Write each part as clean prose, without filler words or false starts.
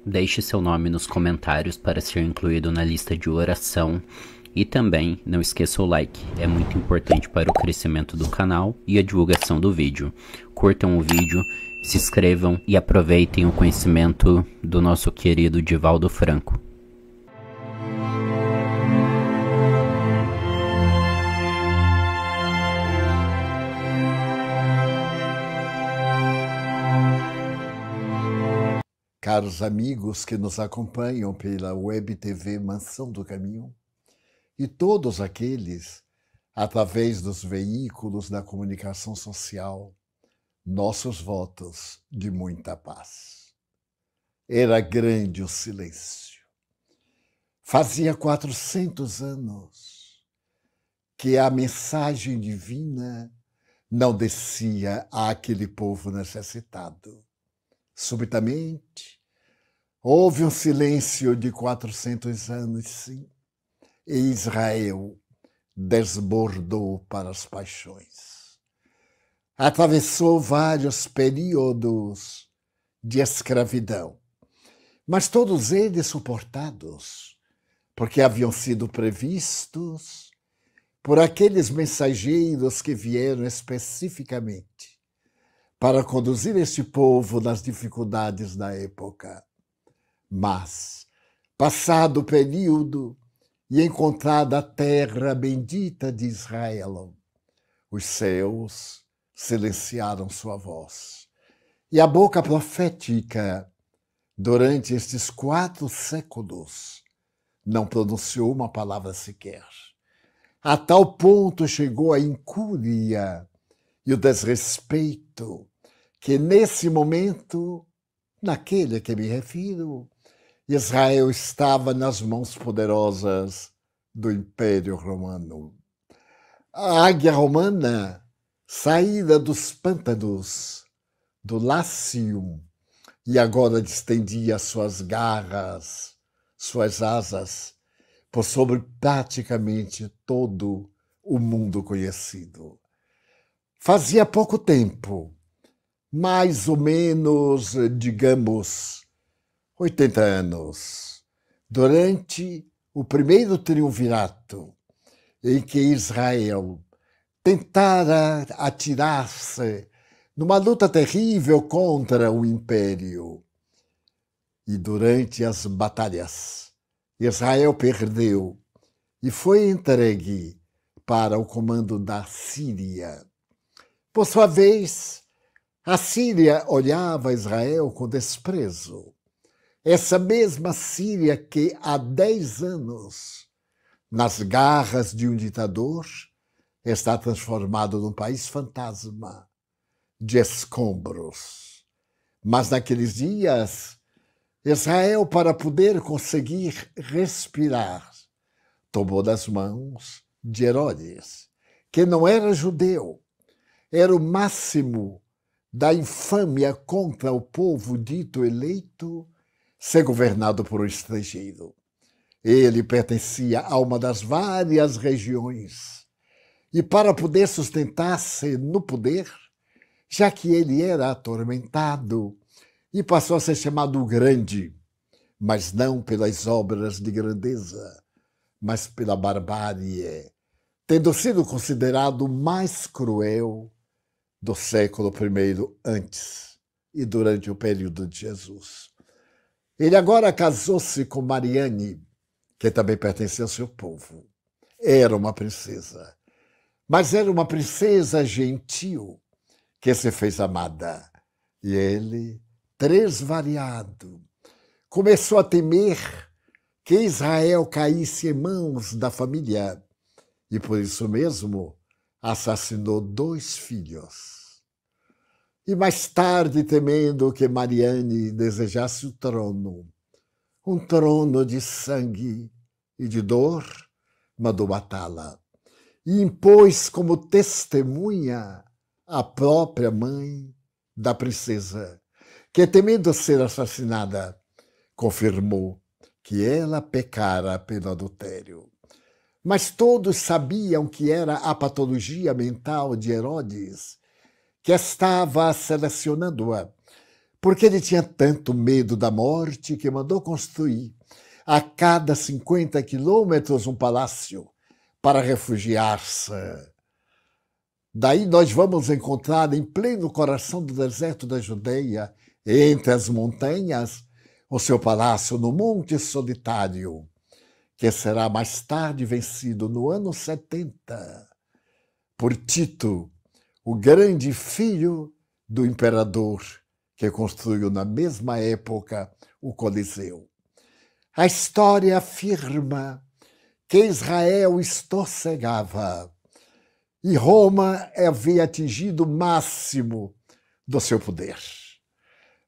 Deixe seu nome nos comentários para ser incluído na lista de oração. E também não esqueça o like, é muito importante para o crescimento do canal e a divulgação do vídeo. Curtam o vídeo, se inscrevam e aproveitem o conhecimento do nosso querido Divaldo Franco. Caros amigos que nos acompanham pela Web TV Mansão do Caminho e todos aqueles através dos veículos da comunicação social, nossos votos de muita paz. Era grande o silêncio. Fazia 400 anos que a mensagem divina não descia àquele povo necessitado. Subitamente, houve um silêncio de 400 anos, sim, e Israel desbordou para as paixões. Atravessou vários períodos de escravidão, mas todos eles suportados, porque haviam sido previstos por aqueles mensageiros que vieram especificamente para conduzir este povo nas dificuldades da época. Mas, passado o período e encontrada a terra bendita de Israel, os céus silenciaram sua voz. E a boca profética, durante estes 4 séculos, não pronunciou uma palavra sequer. A tal ponto chegou a incúria e o desrespeito que nesse momento, naquele a que me refiro, Israel estava nas mãos poderosas do Império Romano. A águia romana, saída dos pântanos, do Lácio, e agora distendia suas garras, suas asas, por sobre praticamente todo o mundo conhecido. Fazia pouco tempo, mais ou menos, digamos, 80 anos, durante o primeiro triunvirato, em que Israel tentara atirar-se numa luta terrível contra o Império. E durante as batalhas, Israel perdeu e foi entregue para o comando da Síria. Por sua vez, a Síria olhava Israel com desprezo. Essa mesma Síria que há 10 anos, nas garras de um ditador, está transformado num país fantasma, de escombros. Mas naqueles dias, Israel, para poder conseguir respirar, tomou das mãos de Herodes, que não era judeu, era o máximo da infâmia contra o povo dito eleito, ser governado por um estrangeiro. Ele pertencia a uma das várias regiões e para poder sustentar-se no poder, já que ele era atormentado e passou a ser chamado o Grande, mas não pelas obras de grandeza, mas pela barbárie, tendo sido considerado o mais cruel do século I antes e durante o período de Jesus. Ele agora casou-se com Mariane, que também pertencia ao seu povo. Era uma princesa, mas era uma princesa gentil que se fez amada. E ele, tresvariado, começou a temer que Israel caísse em mãos da família e, por isso mesmo, assassinou 2 filhos. E mais tarde, temendo que Mariane desejasse o trono, um trono de sangue e de dor, mandou matá-la e impôs como testemunha a própria mãe da princesa, que, temendo ser assassinada, confirmou que ela pecara pelo adultério. Mas todos sabiam que era a patologia mental de Herodes que estava selecionando-a, porque ele tinha tanto medo da morte que mandou construir a cada 50 quilômetros um palácio para refugiar-se. Daí nós vamos encontrar em pleno coração do deserto da Judeia, entre as montanhas, o seu palácio no Monte Solitário, que será mais tarde vencido no ano 70 por Tito, o grande filho do imperador que construiu na mesma época o Coliseu. A história afirma que Israel estorcegava e Roma havia atingido o máximo do seu poder,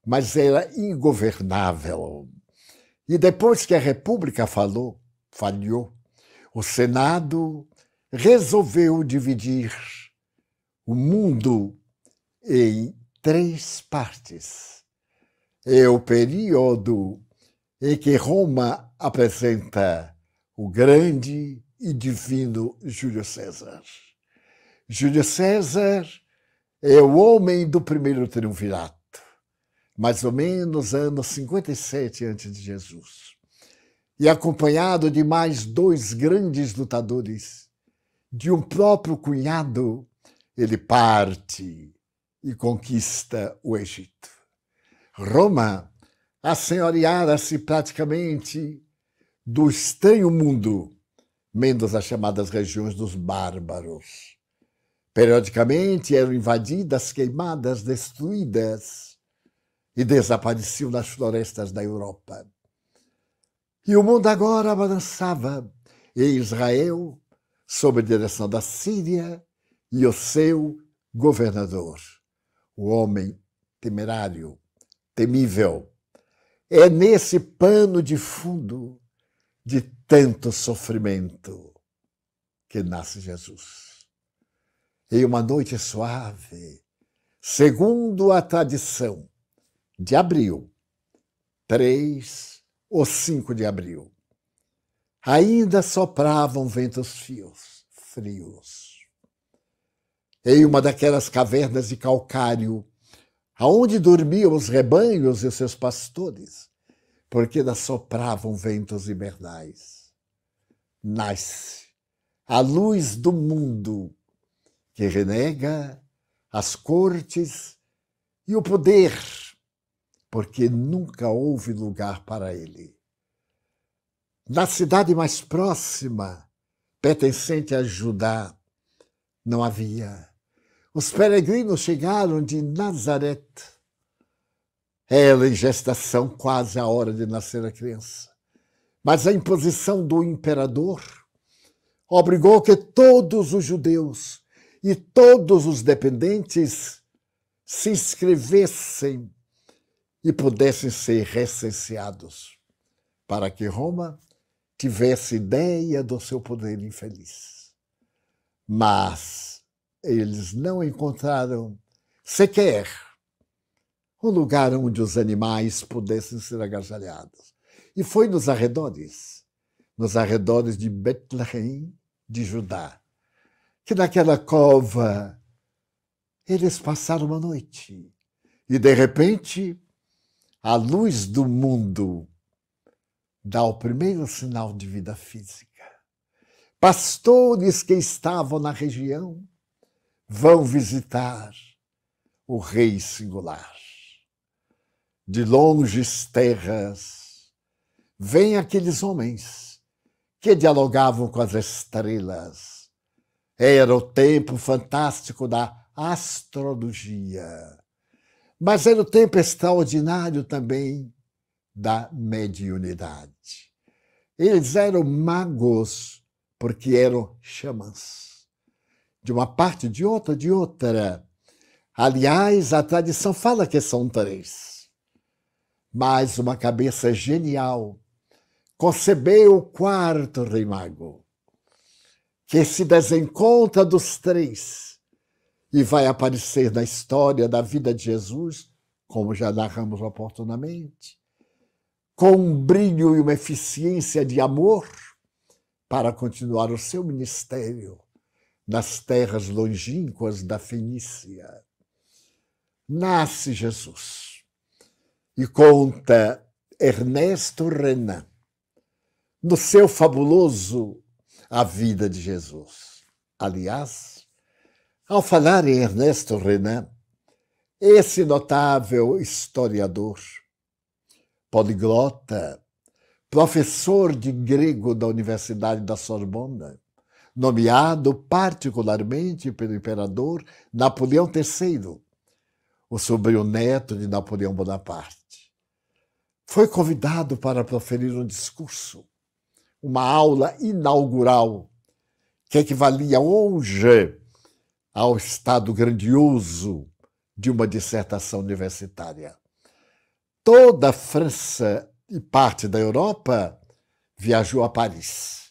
mas era ingovernável. E depois que a República falhou, o Senado resolveu dividir o mundo em 3 partes. É o período em que Roma apresenta o grande e divino Júlio César. Júlio César é o homem do primeiro triunvirato, mais ou menos anos 57 a.C., e acompanhado de mais 2 grandes lutadores, de um próprio cunhado, ele parte e conquista o Egito. Roma assenhoreara-se praticamente do estranho mundo, menos as chamadas regiões dos bárbaros. Periodicamente eram invadidas, queimadas, destruídas e desapareciam nas florestas da Europa. E o mundo agora balançava em Israel, sob a direção da Síria e o seu governador, o homem temerário, temível. É nesse pano de fundo de tanto sofrimento que nasce Jesus. Em uma noite suave, segundo a tradição, de abril, 3 ou 5 de abril, ainda sopravam ventos frios. Em uma daquelas cavernas de calcário, aonde dormiam os rebanhos e os seus pastores, porque ainda sopravam ventos hibernais, nasce a luz do mundo, que renega as cortes e o poder, porque nunca houve lugar para ele. Na cidade mais próxima, pertencente a Judá, não havia. Os peregrinos chegaram de Nazaré. Ela em gestação, quase a hora de nascer a criança. Mas a imposição do imperador obrigou que todos os judeus e todos os dependentes se inscrevessem e pudessem ser recenseados, para que Roma tivesse ideia do seu poder infeliz. Mas eles não encontraram sequer um lugar onde os animais pudessem ser agasalhados. E foi nos arredores de Betlehem, de Judá, que naquela cova eles passaram uma noite. E, de repente, a luz do mundo dá o primeiro sinal de vida física. Pastores que estavam na região vão visitar o Rei singular. De longes terras, vêm aqueles homens que dialogavam com as estrelas. Era o tempo fantástico da astrologia. Mas era o tempo extraordinário também da mediunidade. Eles eram magos porque eram xamãs. De uma parte, de outra. Aliás, a tradição fala que são 3. Mas uma cabeça genial concebeu o 4º rei mago, que se desencontra dos 3 e vai aparecer na história da vida de Jesus, como já narramos oportunamente, com um brilho e uma eficiência de amor para continuar o seu ministério nas terras longínquas da Fenícia. Nasce Jesus. E conta Ernesto Renan, no seu fabuloso A Vida de Jesus. Aliás, ao falar em Ernesto Renan, esse notável historiador, poliglota, professor de grego da Universidade da Sorbonne, nomeado particularmente pelo imperador Napoleão III, o sobrinho neto de Napoleão Bonaparte. Foi convidado para proferir um discurso, uma aula inaugural, que equivalia hoje ao estado grandioso de uma dissertação universitária. Toda a França e parte da Europa viajou a Paris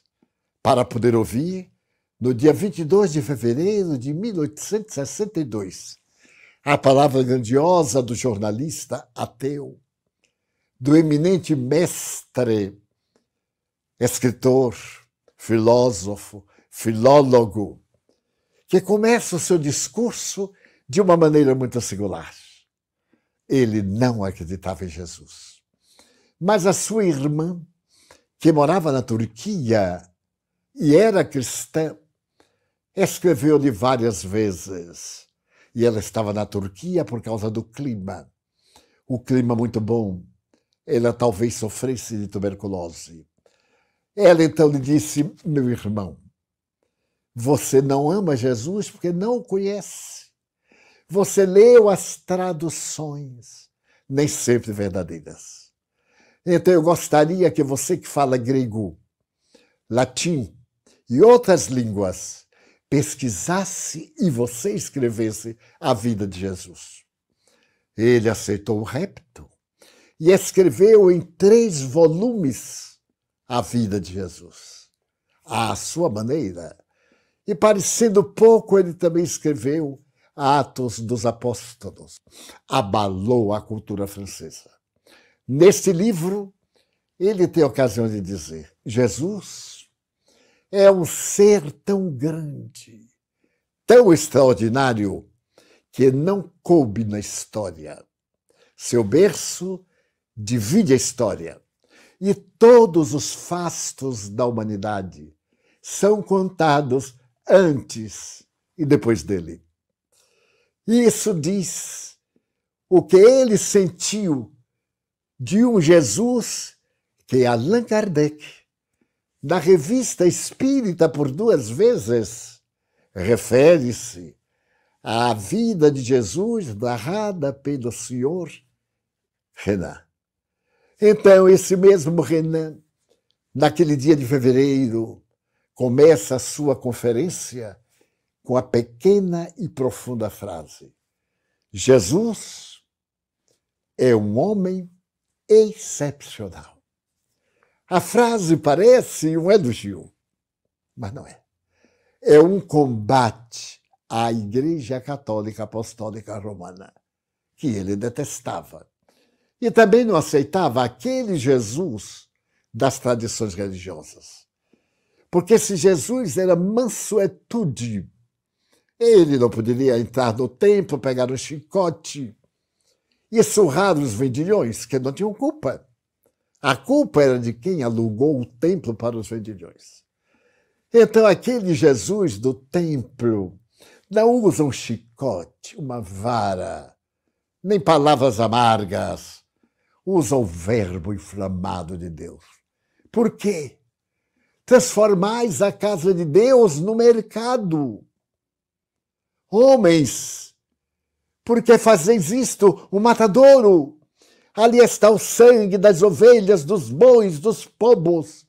para poder ouvir, no dia 22 de fevereiro de 1862, a palavra grandiosa do jornalista ateu, do eminente mestre, escritor, filósofo, filólogo, que começa o seu discurso de uma maneira muito singular. Ele não acreditava em Jesus. Mas a sua irmã, que morava na Turquia e era cristã, escreveu-lhe várias vezes. E ela estava na Turquia por causa do clima. O clima muito bom. Ela talvez sofresse de tuberculose. Ela então lhe disse: meu irmão, você não ama Jesus porque não o conhece. Você leu as traduções, nem sempre verdadeiras. Então eu gostaria que você que fala grego, latim e outras línguas, pesquisasse e você escrevesse a vida de Jesus. Ele aceitou o repto e escreveu em 3 volumes a vida de Jesus, à sua maneira. E, parecendo pouco, ele também escreveu Atos dos Apóstolos. Abalou a cultura francesa. Neste livro, ele tem a ocasião de dizer: Jesus é um ser tão grande, tão extraordinário, que não coube na história. Seu berço divide a história, e todos os fastos da humanidade são contados antes e depois dele. Isso diz o que ele sentiu de um Jesus que Allan Kardec, na Revista Espírita por 2 vezes, refere-se à vida de Jesus narrada pelo senhor Renan. Então, esse mesmo Renan, naquele dia de fevereiro, começa a sua conferência com a pequena e profunda frase: Jesus é um homem excepcional. A frase parece um elogio, mas não é. É um combate à Igreja Católica Apostólica Romana, que ele detestava. E também não aceitava aquele Jesus das tradições religiosas. Porque se Jesus era mansuetude, ele não poderia entrar no templo, pegar um chicote e surrar os vendilhões, que não tinham culpa. A culpa era de quem alugou o templo para os vendilhões. Então, aquele Jesus do templo não usa um chicote, uma vara, nem palavras amargas. Usa o verbo inflamado de Deus. Por quê? Transformais a casa de Deus no mercado. Homens, por que fazeis isto, o matadouro? Ali está o sangue das ovelhas, dos bois, dos pombos,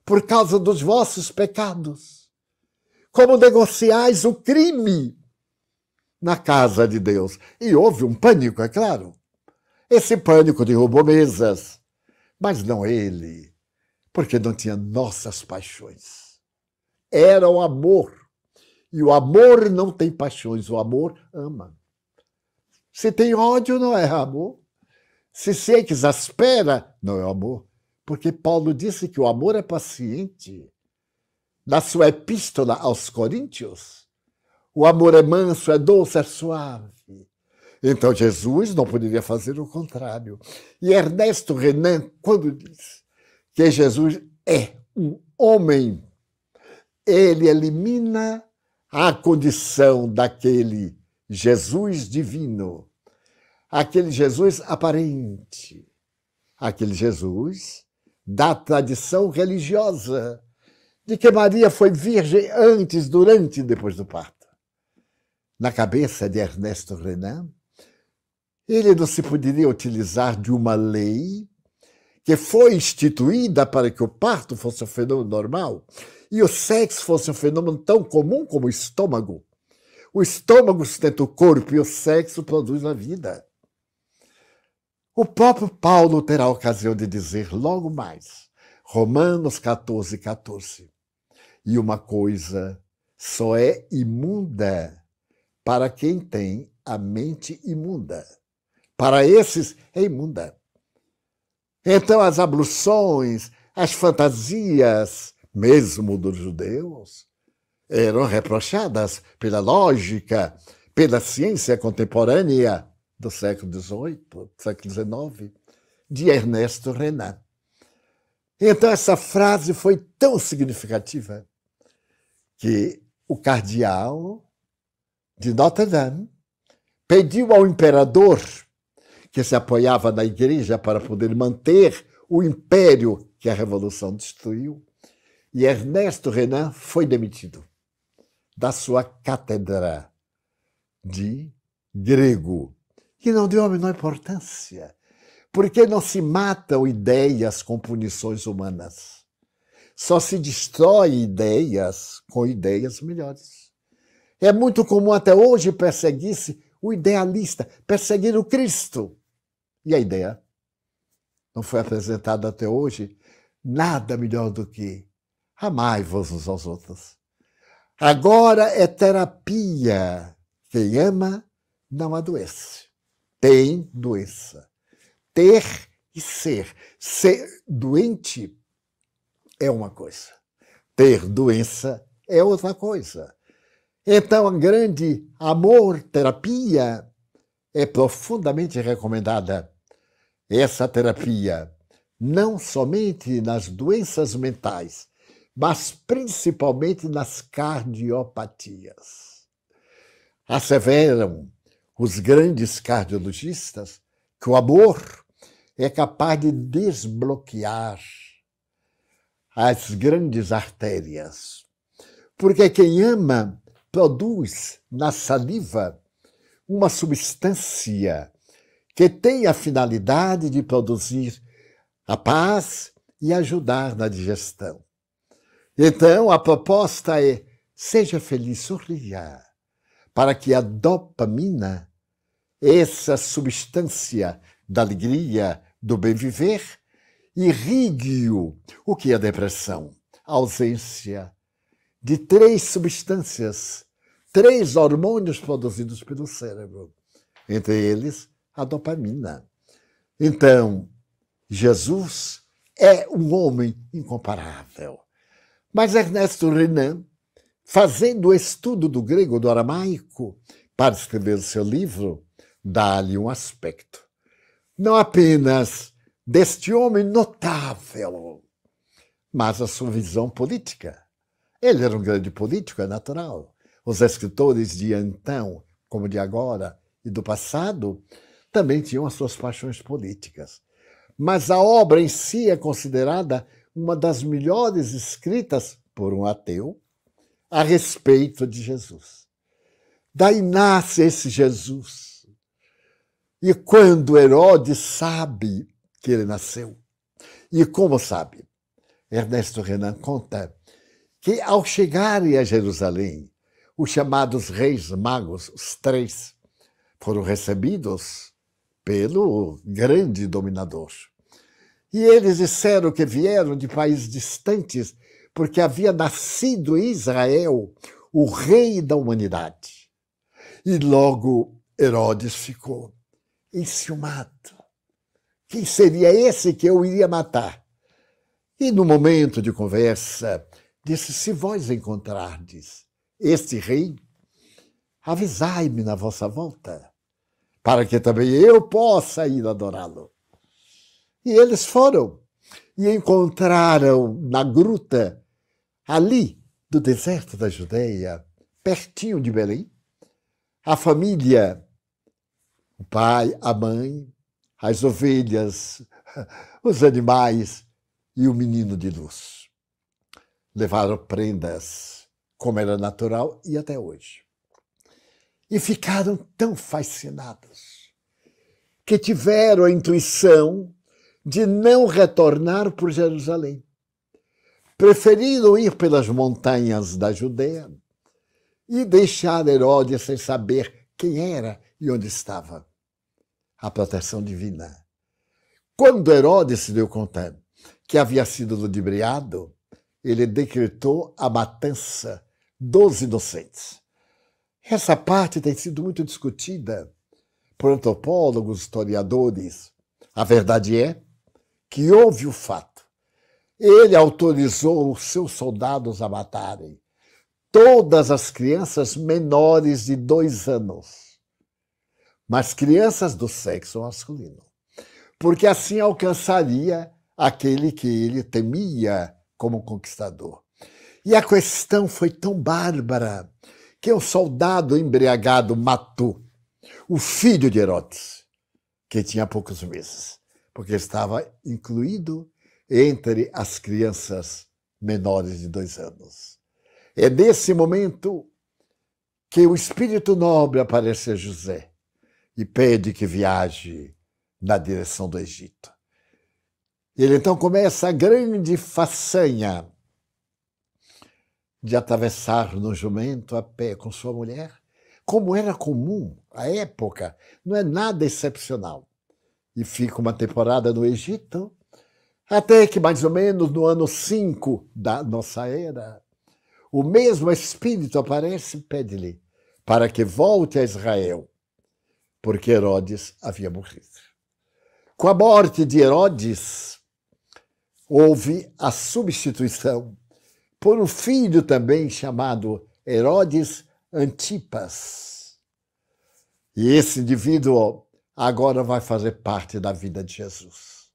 por causa dos vossos pecados. Como negociais o crime na casa de Deus? E houve um pânico, é claro. Esse pânico derrubou mesas, mas não ele, porque não tinha nossas paixões. Era o amor. E o amor não tem paixões, o amor ama. Se tem ódio, não é amor. Se exaspera, não é amor. Porque Paulo disse que o amor é paciente. Na sua epístola aos Coríntios, o amor é manso, é doce, é suave. Então Jesus não poderia fazer o contrário. E Ernesto Renan, quando diz que Jesus é um homem, ele elimina a condição daquele Jesus divino, aquele Jesus aparente, aquele Jesus da tradição religiosa, de que Maria foi virgem antes, durante e depois do parto. Na cabeça de Ernesto Renan, ele não se poderia utilizar de uma lei que foi instituída para que o parto fosse um fenômeno normal e o sexo fosse um fenômeno tão comum como o estômago. O estômago sustenta o corpo e o sexo produz a vida. O próprio Paulo terá a ocasião de dizer logo mais, Romanos 14, 14, e uma coisa só é imunda para quem tem a mente imunda. Para esses é imunda. Então as abluções, as fantasias, mesmo dos judeus, eram reprochadas pela lógica, pela ciência contemporânea do século XVIII, século XIX, de Ernesto Renan. Então essa frase foi tão significativa que o cardeal de Notre Dame pediu ao imperador, que se apoiava na igreja para poder manter o império que a Revolução destruiu, e Ernesto Renan foi demitido da sua cátedra de grego, que não deu a menor importância, porque não se matam ideias com punições humanas. Só se destrói ideias com ideias melhores. É muito comum até hoje perseguir-se o idealista, perseguir o Cristo. E a ideia não foi apresentada até hoje nada melhor do que amai-vos uns aos outros. Agora é terapia. Quem ama não adoece. Tem doença. Ter e ser. Ser doente é uma coisa. Ter doença é outra coisa. Então, a grande amor-terapia é profundamente recomendada. Essa terapia, não somente nas doenças mentais, mas principalmente nas cardiopatias. Asseveram os grandes cardiologistas que o amor é capaz de desbloquear as grandes artérias, porque quem ama produz na saliva uma substância que tem a finalidade de produzir a paz e ajudar na digestão. Então, a proposta é: seja feliz, sorria, para que a dopamina, essa substância da alegria, do bem-viver, irrigue-o. O que é a depressão? A ausência de 3 substâncias, 3 hormônios produzidos pelo cérebro, entre eles a dopamina. Então, Jesus é um homem incomparável. Mas Ernesto Renan, fazendo o estudo do grego, do aramaico, para escrever o seu livro, dá-lhe um aspecto, não apenas deste homem notável, mas a sua visão política. Ele era um grande político, é natural. Os escritores de então, como de agora e do passado, também tinham as suas paixões políticas. Mas a obra em si é considerada uma das melhores escritas por um ateu a respeito de Jesus. Daí nasce esse Jesus. E quando Herodes sabe que ele nasceu, e como sabe? Ernesto Renan conta que ao chegarem a Jerusalém, os chamados reis magos, os 3, foram recebidos pelo grande dominador. E eles disseram que vieram de países distantes porque havia nascido em Israel o rei da humanidade. E logo Herodes ficou enciumado. Quem seria esse que eu iria matar? E no momento de conversa, disse: se vós encontrardes este rei, avisai-me na vossa volta, para que também eu possa ir adorá-lo. E eles foram e encontraram na gruta, ali do deserto da Judeia, pertinho de Belém, a família, o pai, a mãe, as ovelhas, os animais e o menino de luz. Levaram prendas, como era natural, e até hoje. E ficaram tão fascinados que tiveram a intuição de não retornar por Jerusalém. Preferiram ir pelas montanhas da Judeia e deixar Herodes sem saber quem era e onde estava. A proteção divina. Quando Herodes se deu conta que havia sido ludibriado, ele decretou a matança dos inocentes. Essa parte tem sido muito discutida por antropólogos, historiadores. A verdade é que houve o fato. Ele autorizou os seus soldados a matarem todas as crianças menores de 2 anos, mas crianças do sexo masculino, porque assim alcançaria aquele que ele temia como conquistador. E a questão foi tão bárbara que o soldado embriagado matou o filho de Herodes, que tinha poucos meses, porque estava incluído entre as crianças menores de 2 anos. É nesse momento que o espírito nobre aparece a José e pede que viaje na direção do Egito. Ele então começa a grande façanha de atravessar no jumento a pé com sua mulher, como era comum à época, não é nada excepcional. E fica uma temporada no Egito, até que mais ou menos no ano 5 da nossa era, o mesmo Espírito aparece e pede-lhe para que volte a Israel, porque Herodes havia morrido. Com a morte de Herodes, houve a substituição por um filho também chamado Herodes Antipas. E esse indivíduo agora vai fazer parte da vida de Jesus.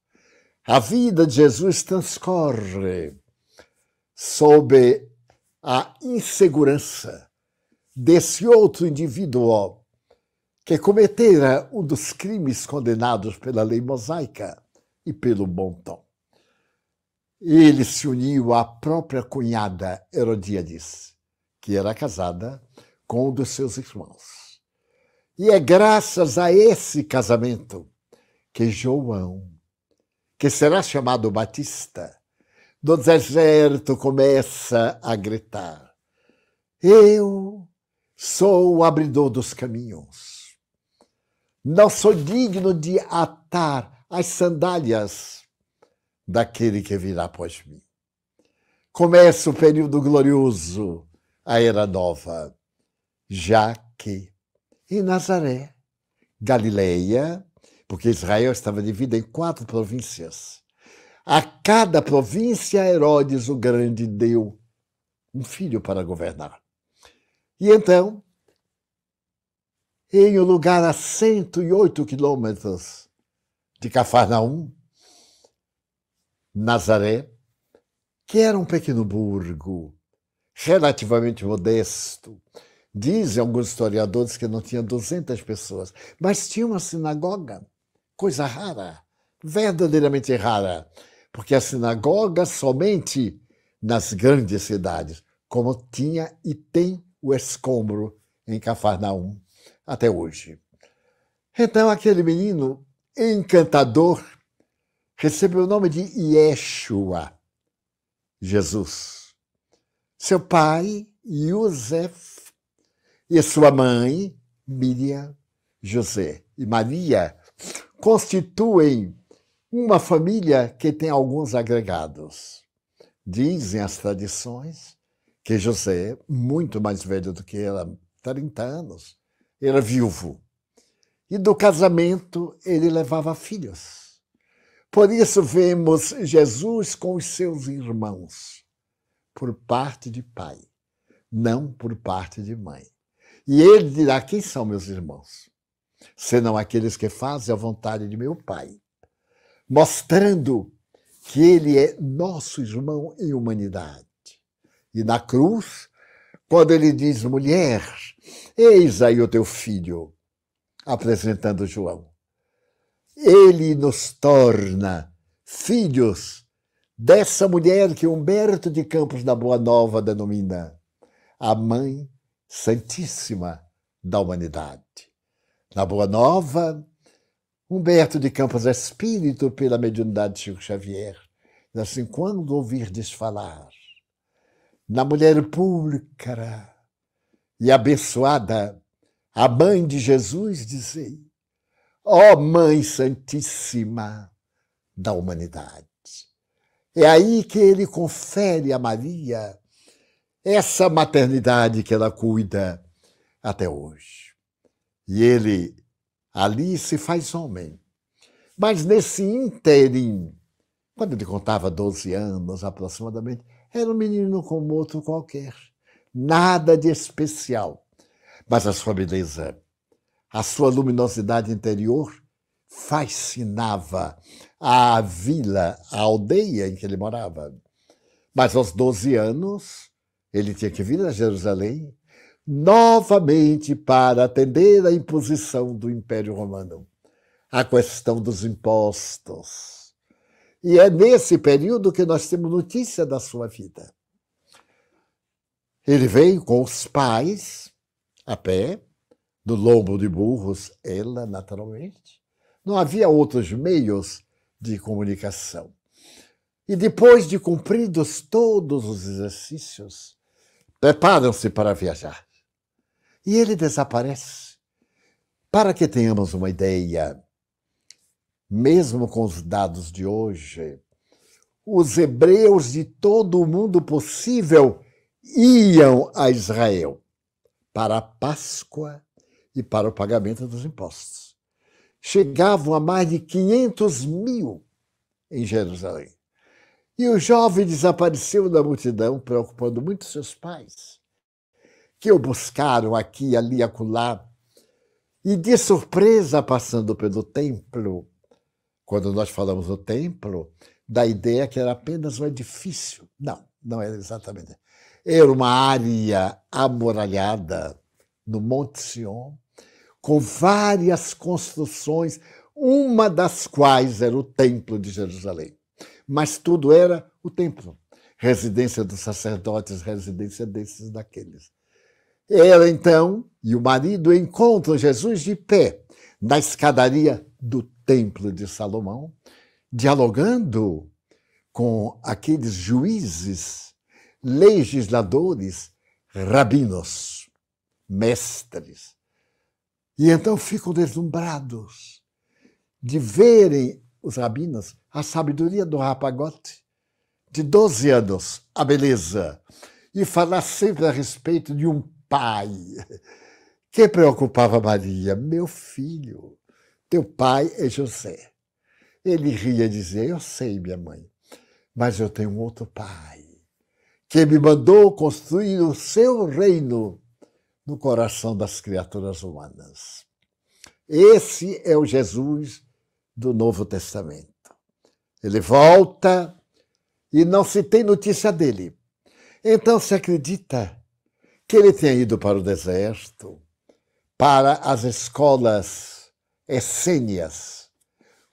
A vida de Jesus transcorre sob a insegurança desse outro indivíduo que cometera um dos crimes condenados pela lei mosaica e pelo bom tom. Ele se uniu à própria cunhada Herodíades, que era casada com um dos seus irmãos. E é graças a esse casamento que João, que será chamado Batista, do deserto começa a gritar: eu sou o abridor dos caminhos. Não sou digno de atar as sandálias daquele que virá após mim. Começa o período glorioso, a Era Nova, já que em Nazaré, Galileia, porque Israel estava dividida em 4 províncias, a cada província Herodes o Grande deu um filho para governar. E então, em um lugar a 108 quilômetros de Cafarnaum, Nazaré, que era um pequeno burgo, relativamente modesto. Dizem alguns historiadores que não tinha 200 pessoas, mas tinha uma sinagoga, coisa rara, verdadeiramente rara, porque a sinagoga somente nas grandes cidades, como tinha e tem o escombro em Cafarnaum até hoje. Então aquele menino encantador recebeu o nome de Yeshua, Jesus. Seu pai, Yosef, e sua mãe, Miriam, José e Maria, constituem uma família que tem alguns agregados. Dizem as tradições que José, muito mais velho do que ela, 30 anos, era viúvo. E do casamento ele levava filhos. Por isso vemos Jesus com os seus irmãos, por parte de pai, não por parte de mãe. E ele dirá: quem são meus irmãos? senão aqueles que fazem a vontade de meu Pai, mostrando que ele é nosso irmão em humanidade. E na cruz, quando ele diz, mulher, eis aí o teu filho, apresentando João, ele nos torna filhos dessa mulher que Humberto de Campos da Boa Nova denomina a Mãe Santíssima da Humanidade. Na Boa Nova, Humberto de Campos é espírito pela mediunidade de Chico Xavier. Assim, quando ouvirdes falar na mulher púlcara e abençoada, a mãe de Jesus, dizei, ó Mãe Santíssima da Humanidade. É aí que ele confere a Maria essa maternidade que ela cuida até hoje. E ele ali se faz homem. Mas nesse ínterim, quando ele contava 12 anos aproximadamente, era um menino como outro qualquer. Nada de especial. Mas a sua beleza, a sua luminosidade interior fascinava a vila, a aldeia em que ele morava. Mas aos 12 anos, ele tinha que vir a Jerusalém novamente para atender à imposição do Império Romano, a questão dos impostos. E é nesse período que nós temos notícia da sua vida. Ele veio com os pais, a pé, no lombo de burros, ela, naturalmente. Não havia outros meios de comunicação. E depois de cumpridos todos os exercícios, preparam-se para viajar. E ele desaparece. Para que tenhamos uma ideia, mesmo com os dados de hoje, os hebreus de todo o mundo possível iam a Israel para a Páscoa e para o pagamento dos impostos. Chegavam a mais de 500 mil em Jerusalém. E o jovem desapareceu da multidão, preocupando muito seus pais, que o buscaram aqui, ali, acolá. E de surpresa, passando pelo templo, quando nós falamos do templo, da ideia que era apenas um edifício. Não, não era exatamente. Era uma área amuralhada no Monte Sião, com várias construções, uma das quais era o Templo de Jerusalém. Mas tudo era o templo, residência dos sacerdotes, residência desses, daqueles. Ela, então, e o marido encontram Jesus de pé na escadaria do Templo de Salomão, dialogando com aqueles juízes, legisladores, rabinos, mestres. E então ficam deslumbrados de verem os rabinos a sabedoria do rapagote de 12 anos, a beleza, e falar sempre a respeito de um pai que preocupava Maria. Meu filho, teu pai é José. Ele ria e dizia, eu sei, minha mãe, mas eu tenho um outro pai que me mandou construir o seu reino no coração das criaturas humanas. Esse é o Jesus do Novo Testamento. Ele volta e não se tem notícia dele. Então se acredita que ele tenha ido para o deserto, para as escolas essênias.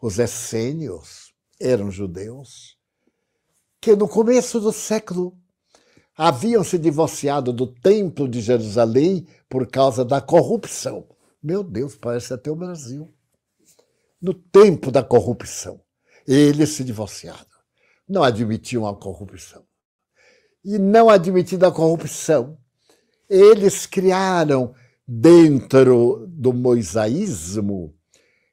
Os essênios eram judeus que no começo do século haviam se divorciado do Templo de Jerusalém por causa da corrupção. Meu Deus, parece até o Brasil. No tempo da corrupção, eles se divorciaram. Não admitiam a corrupção. E não admitindo a corrupção, eles criaram, dentro do mosaísmo,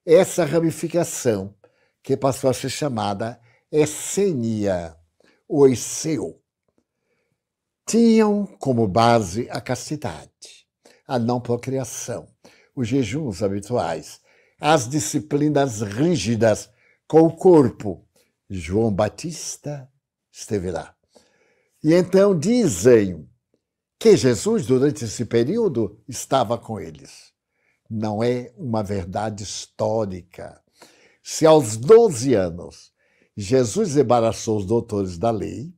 essa ramificação que passou a ser chamada essênia, ou esseu. Tinham como base a castidade, a não procriação, os jejuns habituais, as disciplinas rígidas com o corpo. João Batista esteve lá. E então dizem que Jesus, durante esse período, estava com eles. não é uma verdade histórica. Se aos 12 anos Jesus embaraçou os doutores da lei,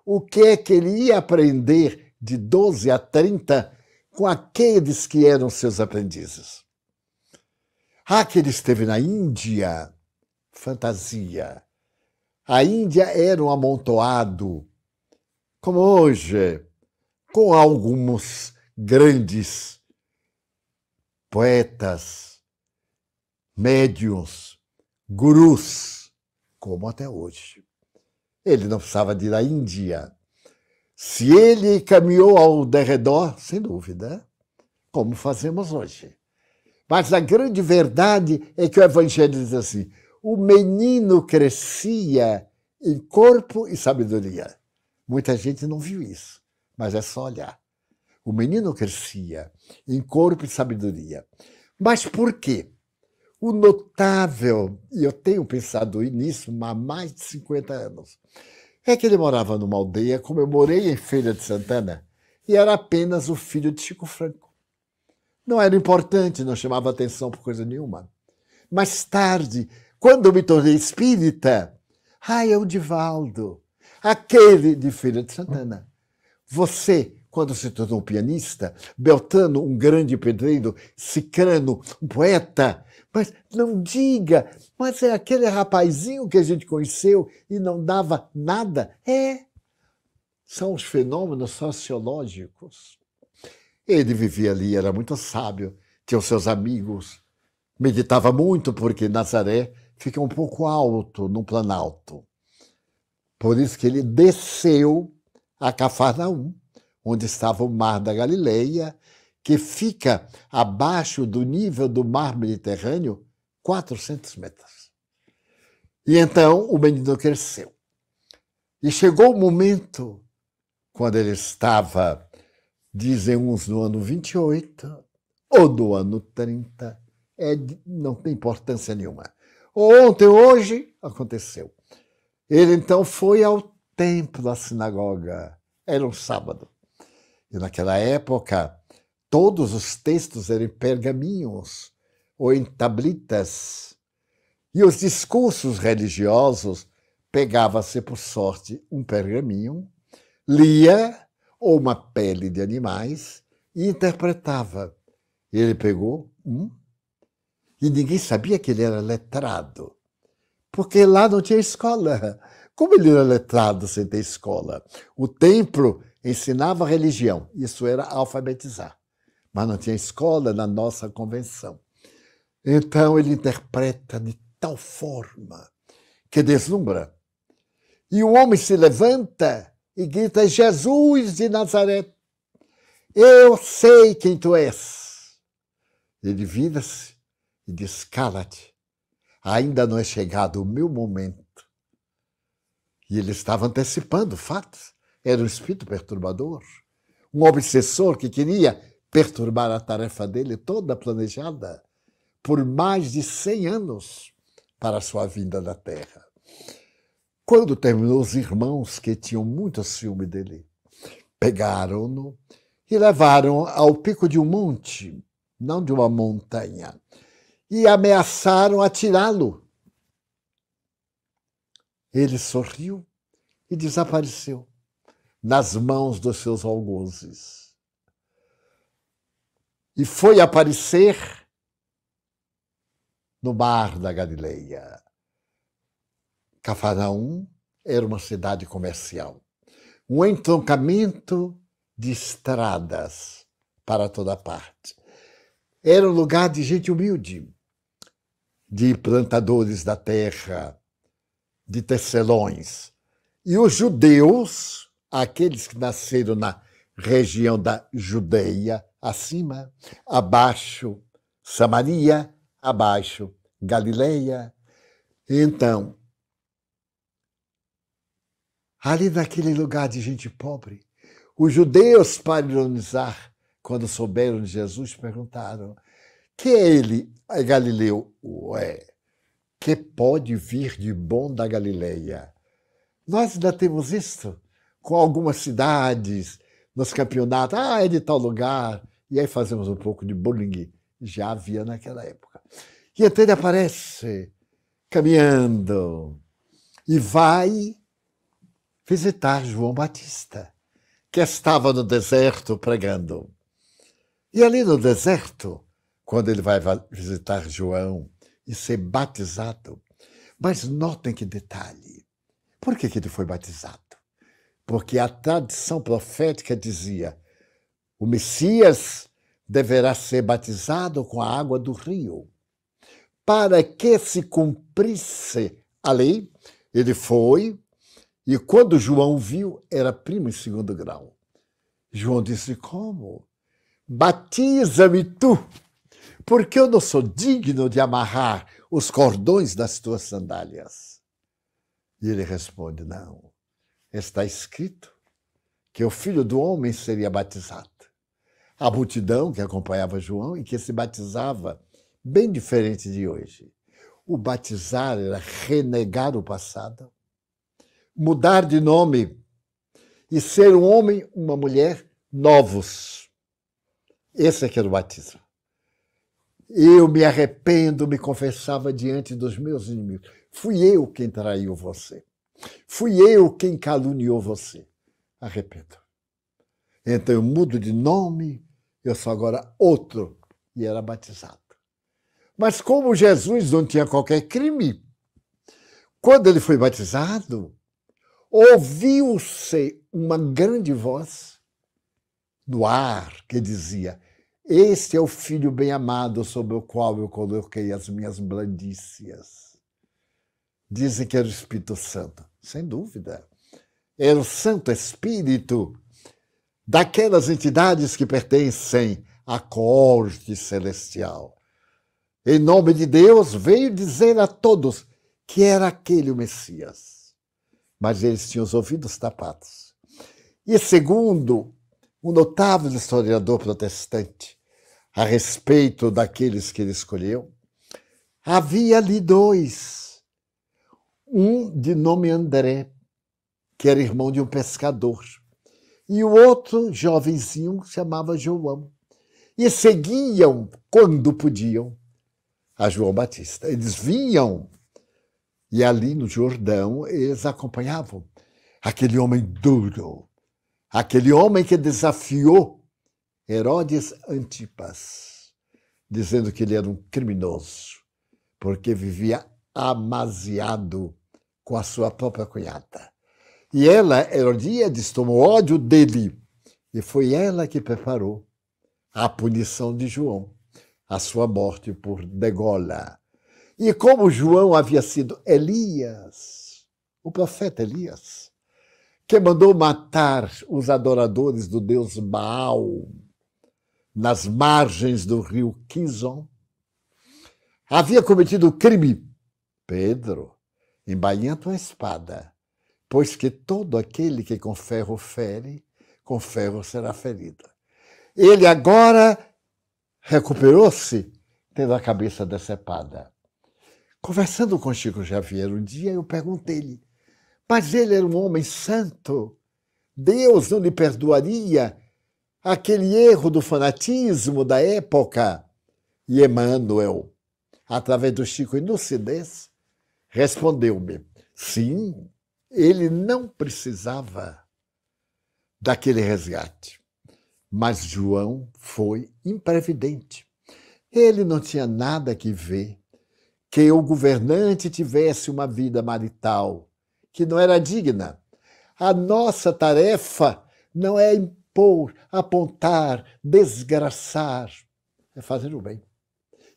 o que é que ele ia aprender de 12 a 30 com aqueles que eram seus aprendizes? Que ele esteve na Índia, fantasia. A Índia era um amontoado, como hoje, com alguns grandes poetas, médiuns, gurus, como até hoje. Ele não precisava de ir à Índia. Se ele caminhou ao derredor, sem dúvida, como fazemos hoje. Mas a grande verdade é que o Evangelho diz assim: o menino crescia em corpo e sabedoria. Muita gente não viu isso, mas é só olhar. O menino crescia em corpo e sabedoria. Mas por quê? O notável, e eu tenho pensado nisso há mais de 50 anos, é que ele morava numa aldeia, como eu morei em Feira de Santana, e era apenas o filho de Chico Franco. Não era importante, não chamava atenção por coisa nenhuma. Mais tarde, quando eu me tornei espírita, é o Divaldo, aquele de Feira de Santana. Você, quando se tornou pianista, Beltrano, um grande pedreiro, Cicrano, um poeta, mas não diga, mas é aquele rapazinho que a gente conheceu e não dava nada? São os fenômenos sociológicos. Ele vivia ali, era muito sábio, tinha os seus amigos, meditava muito, porque Nazaré fica um pouco alto, no Planalto. Por isso que ele desceu a Cafarnaum, onde estava o Mar da Galileia, que fica abaixo do nível do mar Mediterrâneo, 400 metros. E então o menino cresceu. E chegou o momento, quando ele estava, dizem uns, no ano 28, ou no ano 30, não tem importância nenhuma. Ontem, hoje, aconteceu. Ele então foi ao templo, à sinagoga. Era um sábado. E naquela época, todos os textos eram em pergaminhos ou em tablitas. E os discursos religiosos, pegava-se por sorte um pergaminho, lia ou uma pele de animais e interpretava. Ele pegou e ninguém sabia que ele era letrado, porque lá não tinha escola. Como ele era letrado sem ter escola? O templo ensinava religião, isso era alfabetizar, mas não tinha escola na nossa convenção. Então ele interpreta de tal forma que deslumbra. E o homem se levanta e grita: Jesus de Nazaré, eu sei quem tu és. Ele vira-se e diz: cala-te, ainda não é chegado o meu momento. E ele estava antecipando fatos. Era um espírito perturbador, um obsessor que queria perturbar a tarefa dele toda planejada por mais de 100 anos para a sua vinda na Terra. Quando terminou, os irmãos, que tinham muito ciúme dele, pegaram-no e levaram ao pico de um monte, não de uma montanha, e ameaçaram atirá-lo. Ele sorriu e desapareceu nas mãos dos seus algozes. E foi aparecer no Mar da Galileia. Cafarnaum era uma cidade comercial, um entroncamento de estradas para toda parte. Era um lugar de gente humilde, de plantadores da terra, de tecelões. E os judeus, aqueles que nasceram na região da Judeia, acima, abaixo, Samaria, abaixo, Galileia. Então, ali naquele lugar de gente pobre, os judeus, para ironizar, quando souberam de Jesus, perguntaram: que é ele, é Galileu? Que pode vir de bom da Galileia? Nós ainda temos isso com algumas cidades, nos campeonatos. É de tal lugar. E aí fazemos um pouco de bullying Já havia naquela época. E então ele aparece caminhando e vai visitar João Batista, que estava no deserto pregando. E ali no deserto, quando ele vai visitar João e ser batizado, mas notem que detalhe, por que ele foi batizado? Porque a tradição profética dizia: o Messias deverá ser batizado com a água do rio. Para que se cumprisse a lei, ele foi, e quando João viu, era primo em segundo grau. João disse: como? Batiza-me tu, porque eu não sou digno de amarrar os cordões das tuas sandálias. E ele responde: não, está escrito que o Filho do Homem seria batizado. A multidão que acompanhava João e que se batizava, bem diferente de hoje. O batizar era renegar o passado, mudar de nome e ser um homem, uma mulher novos. Esse é que era o batismo. Eu me arrependo, me confessava diante dos meus inimigos. Fui eu quem traiu você. Fui eu quem caluniou você. Arrependo. Então eu mudo de nome, eu sou agora outro. E era batizado. Mas como Jesus não tinha qualquer crime, quando ele foi batizado, ouviu-se uma grande voz no ar que dizia: este é o Filho bem-amado sobre o qual eu coloquei as minhas blandícias. Dizem que era o Espírito Santo. Sem dúvida. Era o Santo Espírito daquelas entidades que pertencem à corte celestial. Em nome de Deus, veio dizer a todos que era aquele o Messias. Mas eles tinham os ouvidos tapados. E segundo um notável historiador protestante, a respeito daqueles que ele escolheu, havia ali dois. Um de nome André, que era irmão de um pescador, e o outro, jovenzinho, se chamava João. E seguiam, quando podiam, a João Batista. Eles vinham, e ali no Jordão eles acompanhavam aquele homem duro, aquele homem que desafiou Herodes Antipas, dizendo que ele era um criminoso, porque vivia amaziado com a sua própria cunhada. E ela, Herodíades, tomou ódio dele, e foi ela que preparou a punição de João, a sua morte por degola. E como João havia sido Elias, o profeta Elias, que mandou matar os adoradores do deus Baal nas margens do rio Quizon, havia cometido o crime. Pedro, embainha tua espada, pois que todo aquele que com ferro fere, com ferro será ferido. Ele agora recuperou-se, tendo a cabeça decepada. Conversando com Chico Xavier um dia, eu perguntei-lhe, mas ele era um homem santo, Deus não lhe perdoaria aquele erro do fanatismo da época? E Emmanuel, através do Chico em lucidez, respondeu-me, sim, ele não precisava daquele resgate. Mas João foi imprevidente. Ele não tinha nada que ver que o governante tivesse uma vida marital que não era digna. A nossa tarefa não é impor, apontar, desgraçar, é fazer o bem.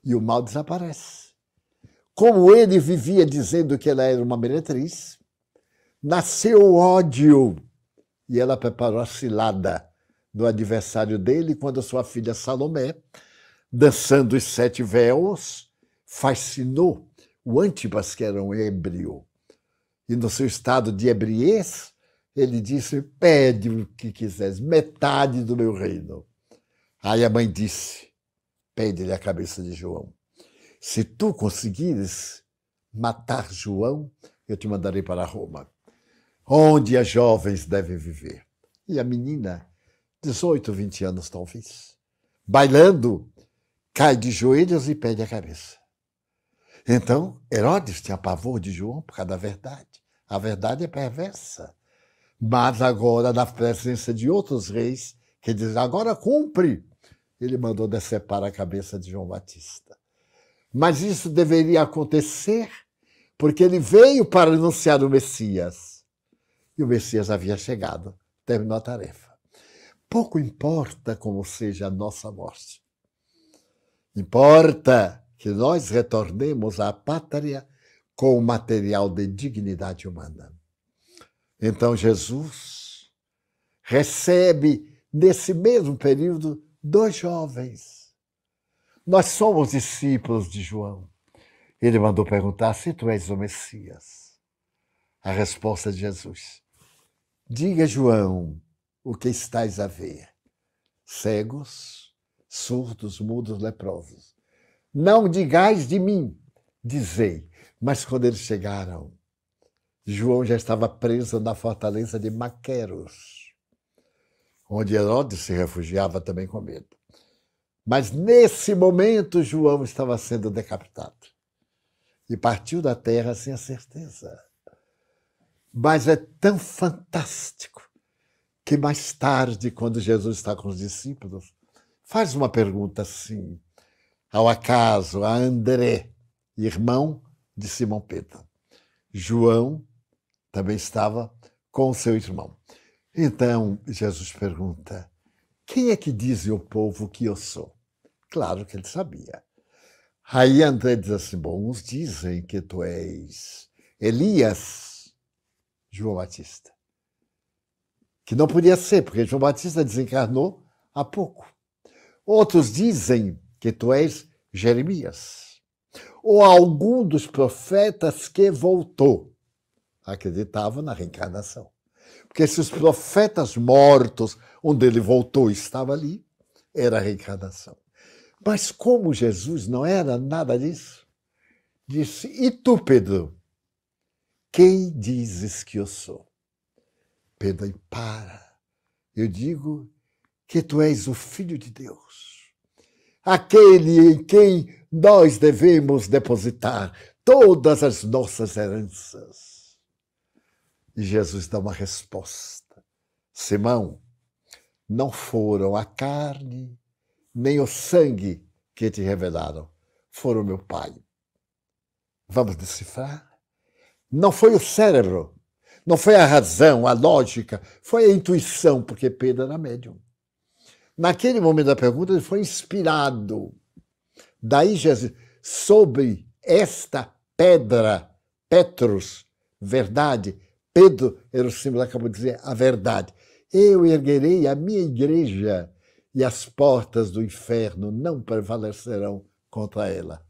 E o mal desaparece. Como ele vivia dizendo que ela era uma meretriz, nasceu o ódio e ela preparou a cilada do adversário dele quando sua filha Salomé, dançando os 7 véus, fascinou o Antipas, que era um ébrio. E no seu estado de ebriez, ele disse, pede o que quiseres, metade do meu reino. Aí a mãe disse, pede-lhe a cabeça de João. Se tu conseguires matar João, eu te mandarei para Roma, onde as jovens devem viver. E a menina, 18, 20 anos talvez, bailando, cai de joelhos e perde a cabeça. Então, Herodes tinha pavor de João por causa da verdade. A verdade é perversa. Mas agora, na presença de outros reis, que dizem, agora cumpre, ele mandou decepar a cabeça de João Batista. Mas isso deveria acontecer porque ele veio para anunciar o Messias. E o Messias havia chegado, terminou a tarefa. Pouco importa como seja a nossa morte. Importa que nós retornemos à pátria com o material de dignidade humana. Então Jesus recebe, nesse mesmo período, 2 jovens. Nós somos discípulos de João. Ele mandou perguntar se tu és o Messias. A resposta de Jesus: diga, João, o que estás a ver? Cegos, surdos, mudos, leprosos. Não digais de mim, dizei. Mas quando eles chegaram, João já estava preso na fortaleza de Maqueros, onde Herodes se refugiava também com medo. Mas nesse momento João estava sendo decapitado e partiu da terra sem a certeza. Mas é tão fantástico que mais tarde, quando Jesus está com os discípulos, faz uma pergunta assim, ao acaso, a André, irmão de Simão Pedro. João também estava com o seu irmão. Então, Jesus pergunta, quem é que diz o povo que eu sou? Claro que ele sabia. Aí André diz assim, bom, uns dizem que tu és Elias, João Batista. Que não podia ser, porque João Batista desencarnou há pouco. Outros dizem que tu és Jeremias, ou algum dos profetas que voltou. Acreditavam na reencarnação. Porque se os profetas mortos, onde ele voltou, estava ali, era a reencarnação. Mas como Jesus não era nada disso, disse, e tu, Pedro, quem dizes que eu sou? Pedro, para, eu digo que tu és o Filho de Deus, aquele em quem nós devemos depositar todas as nossas heranças. E Jesus dá uma resposta. Simão, não foram a carne nem o sangue que te revelaram, foram meu Pai. Vamos decifrar? Não foi o cérebro, não foi a razão, a lógica, foi a intuição, porque Pedro era médium. Naquele momento da pergunta, ele foi inspirado. Daí Jesus, sobre esta pedra, Petros, verdade, Pedro era o símbolo, acabou de dizer, a verdade. Eu erguerei a minha igreja e as portas do inferno não prevalecerão contra ela.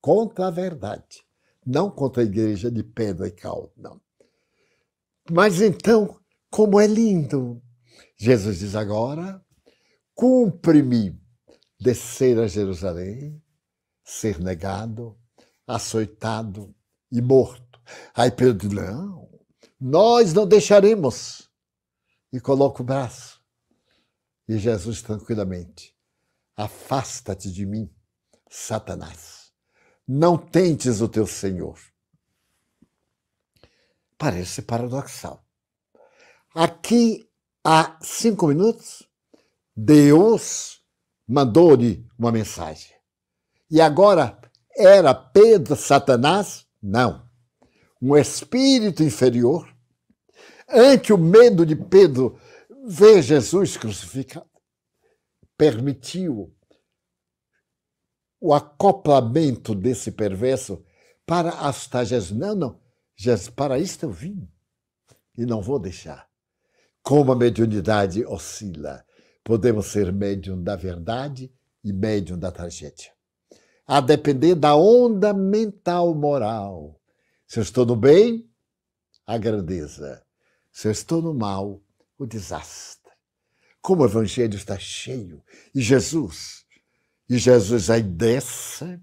Contra a verdade, não contra a igreja de pedra e cal, não. Mas então, como é lindo! Jesus diz agora, cumpre-me descer a Jerusalém, ser negado, açoitado e morto. Aí Pedro diz, não, nós não deixaremos. E coloca o braço. E Jesus tranquilamente, afasta-te de mim, Satanás. Não tentes o teu Senhor. Parece paradoxal. Aqui, há 5 minutos, Deus mandou-lhe uma mensagem. E agora, era Pedro Satanás? Não. Um espírito inferior, ante o medo de Pedro ver Jesus crucificado, permitiu o acoplamento desse perverso para assustar Jesus. Não, Jesus, para isto eu vim e não vou deixar. Como a mediunidade oscila, podemos ser médium da verdade e médium da tragédia. A depender da onda mental moral. Se eu estou no bem, a grandeza. Se eu estou no mal, o desastre. Como o evangelho está cheio. E Jesus aí desce,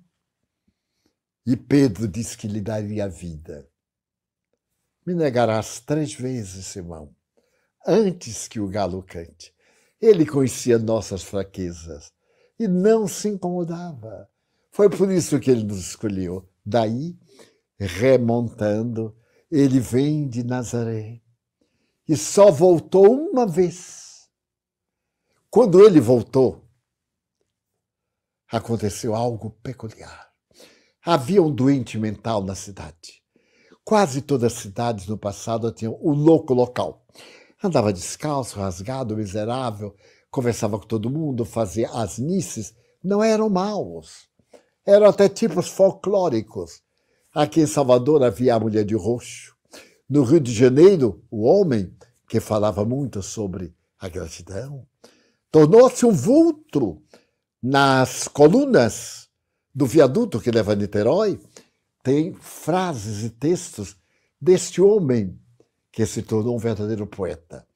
e Pedro diz que lhe daria a vida. Me negarás 3 vezes, Simão, antes que o galo cante. Ele conhecia nossas fraquezas. e não se incomodava. Foi por isso que ele nos escolheu. Daí, remontando, ele vem de Nazaré e só voltou uma vez. Quando ele voltou, aconteceu algo peculiar. Havia um doente mental na cidade. Quase todas as cidades no passado tinham o louco local. Andava descalço, rasgado, miserável, conversava com todo mundo, fazia asnices. Não eram maus. Eram até tipos folclóricos. Aqui em Salvador havia a mulher de roxo. No Rio de Janeiro, o homem, que falava muito sobre a gratidão, tornou-se um vulto. Nas colunas do viaduto que leva a Niterói, tem frases e textos deste homem que se tornou um verdadeiro poeta.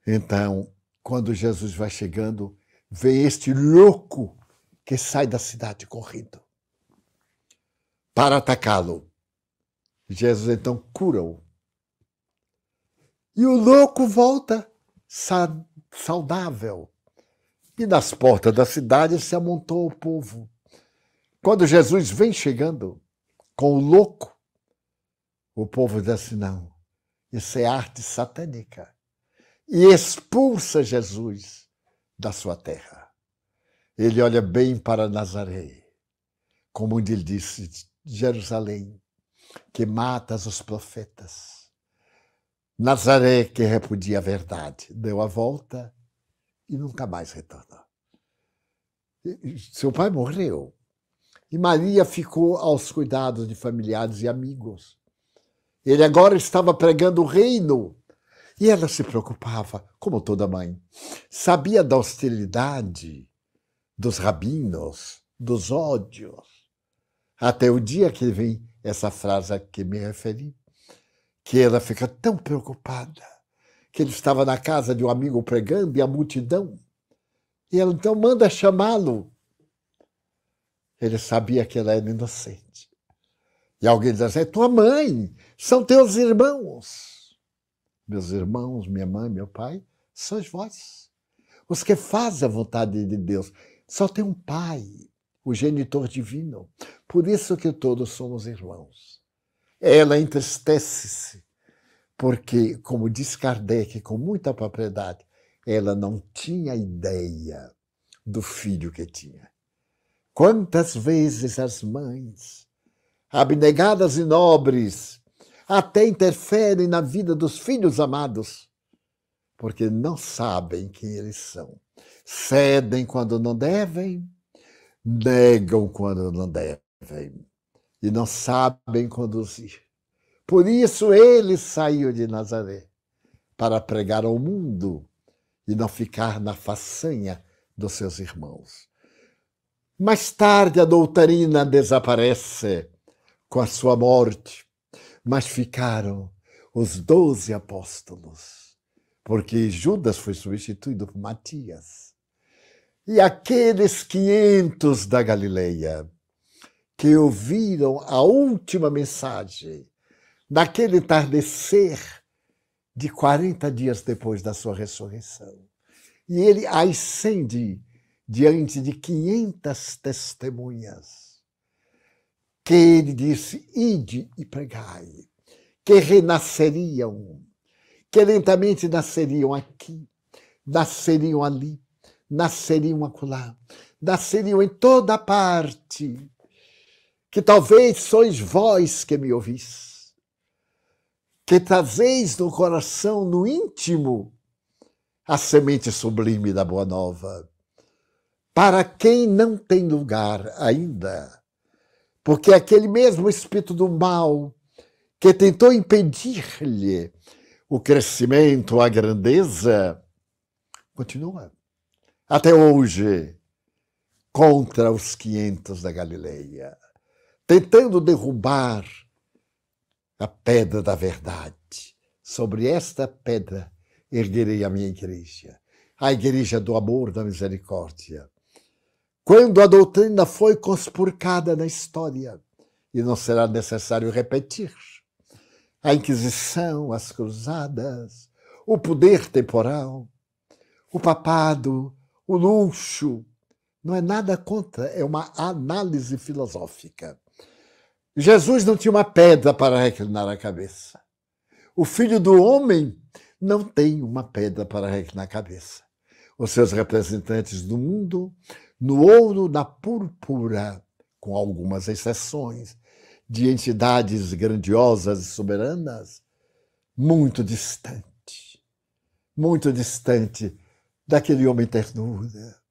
Então, quando Jesus vai chegando, vem este louco que sai da cidade correndo para atacá-lo. Jesus então cura-o. E o louco volta saudável. E nas portas da cidade se amontou o povo. Quando Jesus vem chegando com o louco, o povo diz assim, não, isso é arte satânica. E expulsa Jesus da sua terra. Ele olha bem para Nazaré, como onde ele disse, Jerusalém, que matas os profetas. Nazaré, que repudia a verdade, deu a volta e nunca mais retornou. Seu pai morreu. E Maria ficou aos cuidados de familiares e amigos. Ele agora estava pregando o reino. E ela se preocupava, como toda mãe. Sabia da hostilidade dos rabinos, dos ódios. Até o dia que vem essa frase a que me referi, que ela fica tão preocupada, que ele estava na casa de um amigo pregando e a multidão. E ela então manda chamá-lo. Ele sabia que ela era inocente. E alguém diz assim, é tua mãe, são teus irmãos. Meus irmãos, minha mãe, meu pai, sois vós. Os que fazem a vontade de Deus. Só tem um pai, o genitor divino. Por isso que todos somos irmãos. Ela entristece-se, porque, como diz Kardec com muita propriedade, ela não tinha ideia do filho que tinha. Quantas vezes as mães, abnegadas e nobres, até interferem na vida dos filhos amados, porque não sabem quem eles são. Cedem quando não devem, negam quando não devem, e não sabem conduzir. Por isso ele saiu de Nazaré, para pregar ao mundo e não ficar na façanha dos seus irmãos. Mais tarde a doutrina desaparece com a sua morte, mas ficaram os 12 apóstolos, porque Judas foi substituído por Matias. E aqueles 500 da Galileia que ouviram a última mensagem naquele entardecer de 40 dias depois da sua ressurreição. E ele ascende diante de 500 testemunhas, que ele disse, ide e pregai, que renasceriam, que lentamente nasceriam aqui, nasceriam ali, nasceriam acolá, nasceriam em toda parte, que talvez sois vós que me ouvis, que trazeis no coração, no íntimo, a semente sublime da Boa Nova, para quem não tem lugar ainda, porque aquele mesmo espírito do mal que tentou impedir-lhe o crescimento, a grandeza, continua até hoje contra os 500 da Galileia, tentando derrubar a pedra da verdade. Sobre esta pedra erguerei a minha igreja, a igreja do amor, da misericórdia. Quando a doutrina foi conspurcada na história, e não será necessário repetir, a Inquisição, as cruzadas, o poder temporal, o papado, o luxo, Não é nada contra, é uma análise filosófica. Jesus não tinha uma pedra para reclinar a cabeça. O Filho do Homem não tem uma pedra para reclinar a cabeça. Os seus representantes do mundo, no ouro, na púrpura, com algumas exceções, de entidades grandiosas e soberanas, muito distante daquele homem ternura,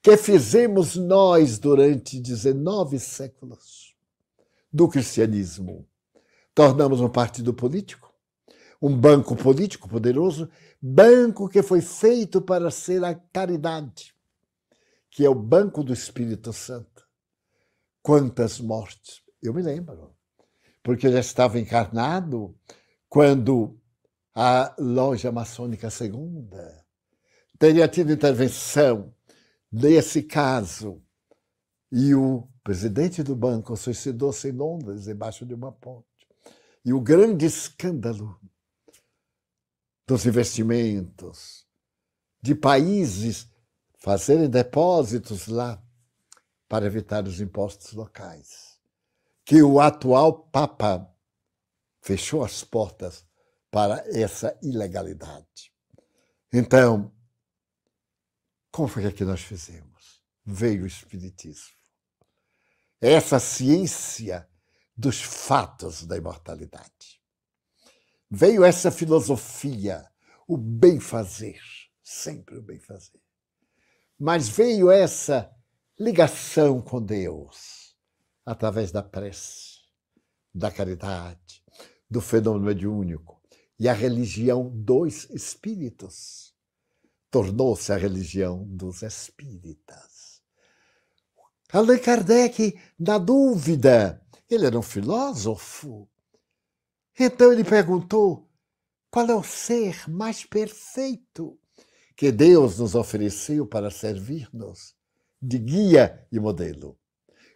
que fizemos nós durante 19 séculos do cristianismo. Tornamos um partido político, um banco político poderoso, banco que foi feito para ser a caridade, que é o banco do Espírito Santo. Quantas mortes! Eu me lembro, porque eu já estava encarnado quando a loja maçônica segunda teria tido intervenção nesse caso, e o presidente do banco suicidou-se em Londres, debaixo de uma ponte. E o grande escândalo dos investimentos, de países fazerem depósitos lá para evitar os impostos locais, que o atual Papa fechou as portas para essa ilegalidade. Então, como foi que nós fizemos? Veio o Espiritismo. Essa ciência dos fatos da imortalidade. Veio essa filosofia, o bem-fazer, sempre o bem-fazer. Mas veio essa ligação com Deus, através da prece, da caridade, do fenômeno mediúnico. E a religião dos espíritos tornou-se a religião dos espíritas. Allan Kardec, na dúvida, ele era um filósofo. Então ele perguntou: qual é o ser mais perfeito que Deus nos ofereceu para servir-nos de guia e modelo?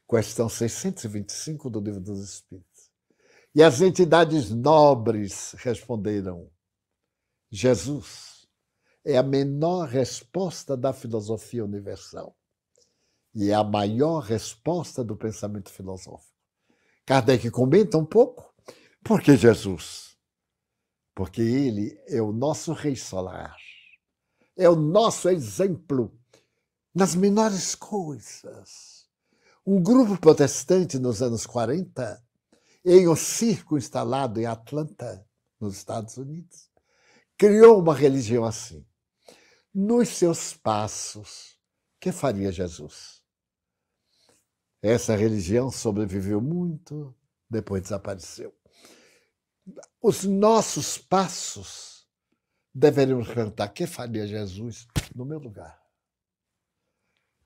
Questão 625 do Livro dos Espíritos. E as entidades nobres responderam: Jesus é a menor resposta da filosofia universal e é a maior resposta do pensamento filosófico. Kardec comenta um pouco. Por que Jesus? Porque ele é o nosso rei solar, é o nosso exemplo nas menores coisas. Um grupo protestante nos anos 40, em um circo instalado em Atlanta, nos Estados Unidos, criou uma religião assim. Nos seus passos, que faria Jesus? Essa religião sobreviveu muito, depois desapareceu. Os nossos passos deveríamos cantar: que faria Jesus no meu lugar?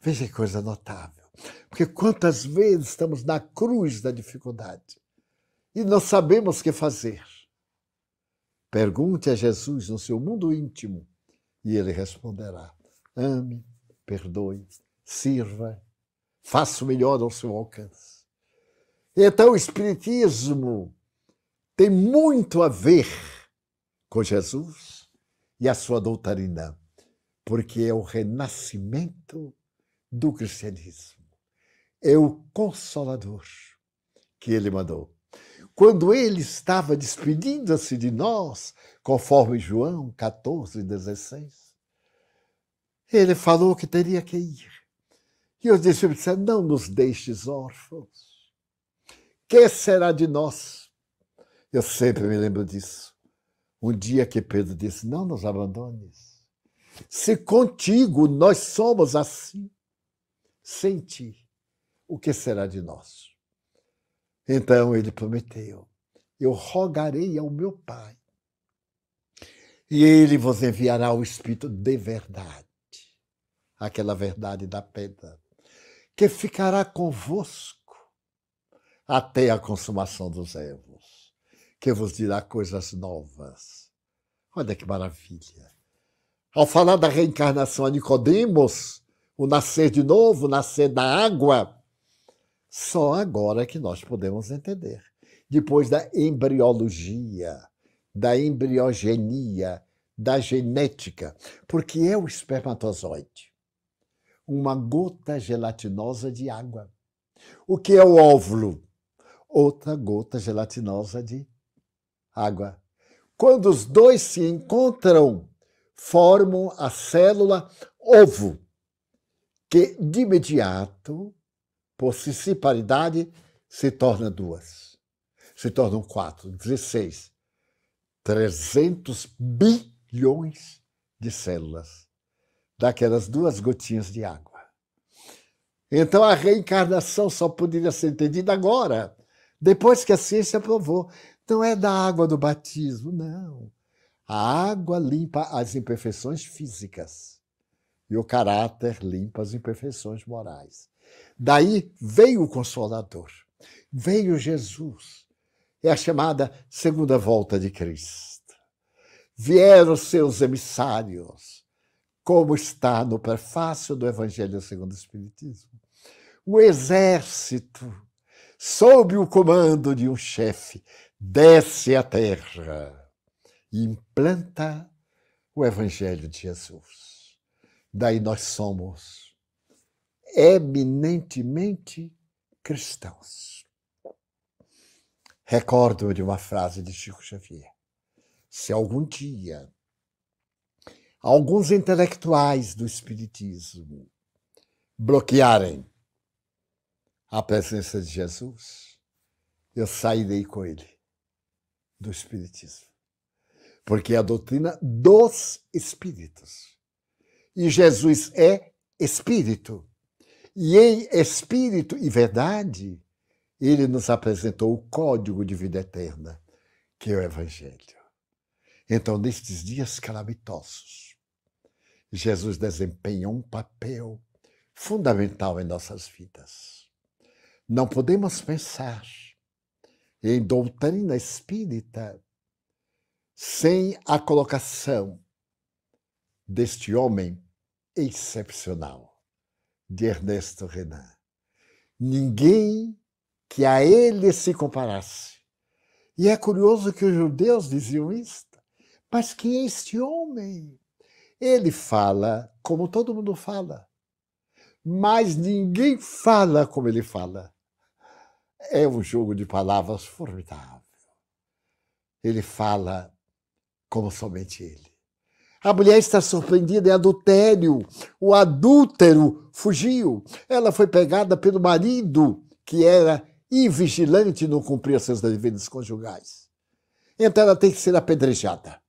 Veja que coisa notável. Porque quantas vezes estamos na cruz da dificuldade e não sabemos o que fazer. Pergunte a Jesus no seu mundo íntimo e ele responderá: ame, perdoe, sirva, faça o melhor ao seu alcance. Então o Espiritismo tem muito a ver com Jesus e a sua doutrina, porque é o renascimento do cristianismo. É o Consolador que ele mandou. Quando ele estava despedindo-se de nós, conforme João 14:16, ele falou que teria que ir. E os discípulos disseram: não nos deixes órfãos. Que será de nós? Eu sempre me lembro disso. Um dia que Pedro disse: não nos abandones. Se contigo nós somos assim, sem ti, o que será de nós? Então ele prometeu: eu rogarei ao meu Pai, e ele vos enviará o Espírito de verdade, aquela verdade da pedra, que ficará convosco até a consumação dos erros, que vos dirá coisas novas. Olha que maravilha. Ao falar da reencarnação a Nicodemos, o nascer de novo, o nascer da água, só agora que nós podemos entender. Depois da embriologia, da embriogenia, da genética, porque é o espermatozoide. uma gota gelatinosa de água. O que é o óvulo? Outra gota gelatinosa de água. Quando os dois se encontram, formam a célula ovo, que de imediato, por cisparidade, se torna 2. Se tornam 4, 16. 300 bilhões de células daquelas 2 gotinhas de água. Então a reencarnação só poderia ser entendida agora, depois que a ciência provou. Não é da água do batismo, não. A água limpa as imperfeições físicas e o caráter limpa as imperfeições morais. Daí veio o Consolador, veio Jesus. É a chamada segunda volta de Cristo. Vieram seus emissários, como está no prefácio do Evangelho segundo o Espiritismo. O exército, sob o comando de um chefe, desce à terra e implanta o Evangelho de Jesus. Daí nós somos eminentemente cristãos. Recordo de uma frase de Chico Xavier. Se algum dia alguns intelectuais do Espiritismo bloquearem a presença de Jesus, eu sairei com ele do Espiritismo. Porque é a doutrina dos Espíritos. E Jesus é Espírito. E em Espírito e verdade, ele nos apresentou o código de vida eterna, que é o Evangelho. Então, nestes dias calamitosos, Jesus desempenha um papel fundamental em nossas vidas. Não podemos pensar em doutrina espírita sem a colocação deste homem excepcional, de Ernesto Renan. Ninguém que a ele se comparasse. E é curioso que os judeus diziam isto. Mas quem é este homem? Ele fala como todo mundo fala, mas ninguém fala como ele fala. É um jogo de palavras formidável. Ele fala como somente ele. A mulher está surpreendida em adultério. O adúltero fugiu. Ela foi pegada pelo marido, que era invigilante e não cumpria seus deveres conjugais. Então ela tem que ser apedrejada.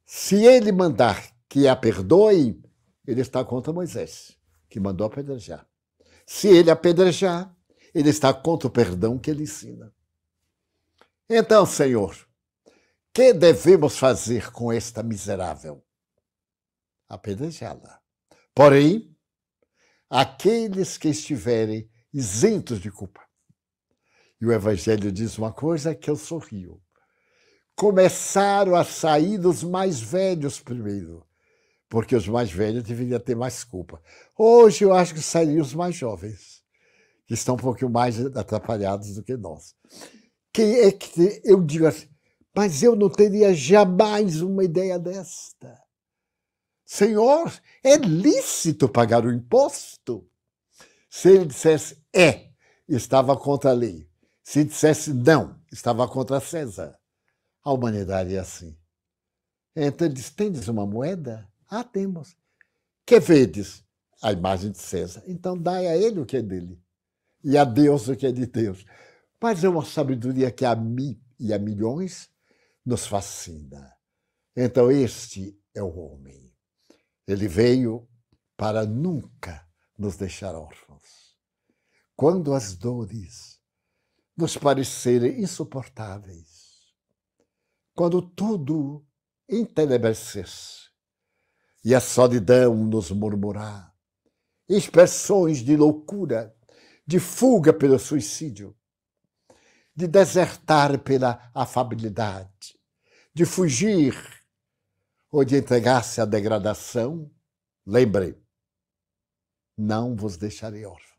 Se ele mandar que a perdoe, ele está contra Moisés, que mandou apedrejar. Se ele apedrejar, ele está contra o perdão que ele ensina. Então, Senhor, que devemos fazer com esta miserável? Apedrejá-la. Porém, aqueles que estiverem isentos de culpa. E o Evangelho diz uma coisa que eu sorrio. Começaram a sair os mais velhos primeiro, porque os mais velhos deveriam ter mais culpa. Hoje eu acho que sairiam os mais jovens, que estão um pouquinho mais atrapalhados do que nós. Quem é que eu digo assim, mas eu não teria jamais uma ideia desta. Senhor, é lícito pagar o imposto? Se ele dissesse estava contra a lei. Se dissesse não, estava contra César. A humanidade é assim. Então ele diz, tendes uma moeda? Ah, temos. Que vedes? A imagem de César. Então dai a ele o que é dele. E a Deus o que é de Deus. Mas é uma sabedoria que a mim e a milhões nos fascina. Então este é o homem. Ele veio para nunca nos deixar órfãos. Quando as dores nos parecerem insuportáveis, quando tudo entenebrecer e a solidão nos murmurar, expressões de loucura, de fuga pelo suicídio, de desertar pela afabilidade, de fugir ou de entregar-se à degradação, lembrem, não vos deixarei órfãos.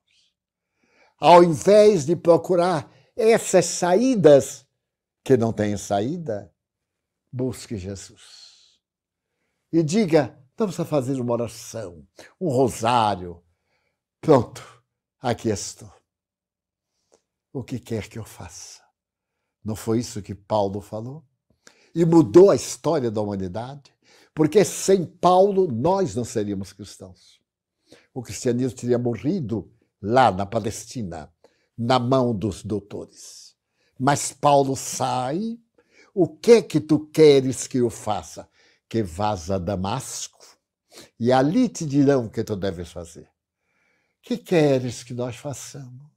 Ao invés de procurar essas saídas que não têm saída, busque Jesus. E diga, Não precisa fazer uma oração, um rosário. Pronto, aqui estou. O que quer que eu faça? Não foi isso que Paulo falou? E mudou a história da humanidade? Porque sem Paulo nós não seríamos cristãos. O cristianismo teria morrido lá na Palestina, na mão dos doutores. Mas Paulo sai. O que é que tu queres que eu faça? Que vás a Damasco, e ali te dirão o que tu deves fazer. Que queres que nós façamos?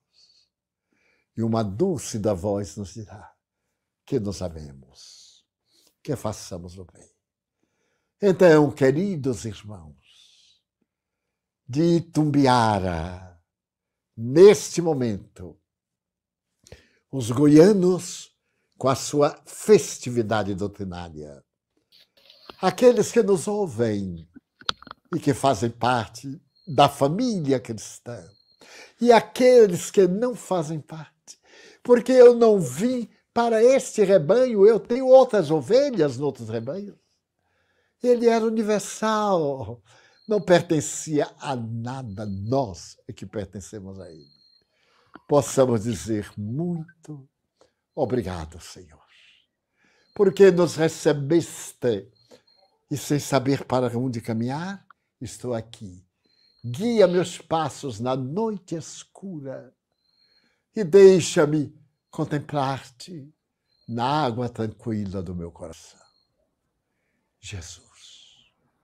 E uma dúlcida voz nos dirá que nos amemos, que façamos o bem. Então, queridos irmãos, de Itumbiara, neste momento, os goianos com a sua festividade doutrinária, aqueles que nos ouvem e que fazem parte da família cristã, e aqueles que não fazem parte, porque eu não vim para este rebanho, eu tenho outras ovelhas noutros rebanhos. Ele era universal, não pertencia a nada, nós é que pertencemos a ele. Possamos dizer muito obrigado, Senhor, porque nos recebeste e sem saber para onde caminhar, estou aqui. Guia meus passos na noite escura e deixa-me contemplar-te na água tranquila do meu coração. Jesus.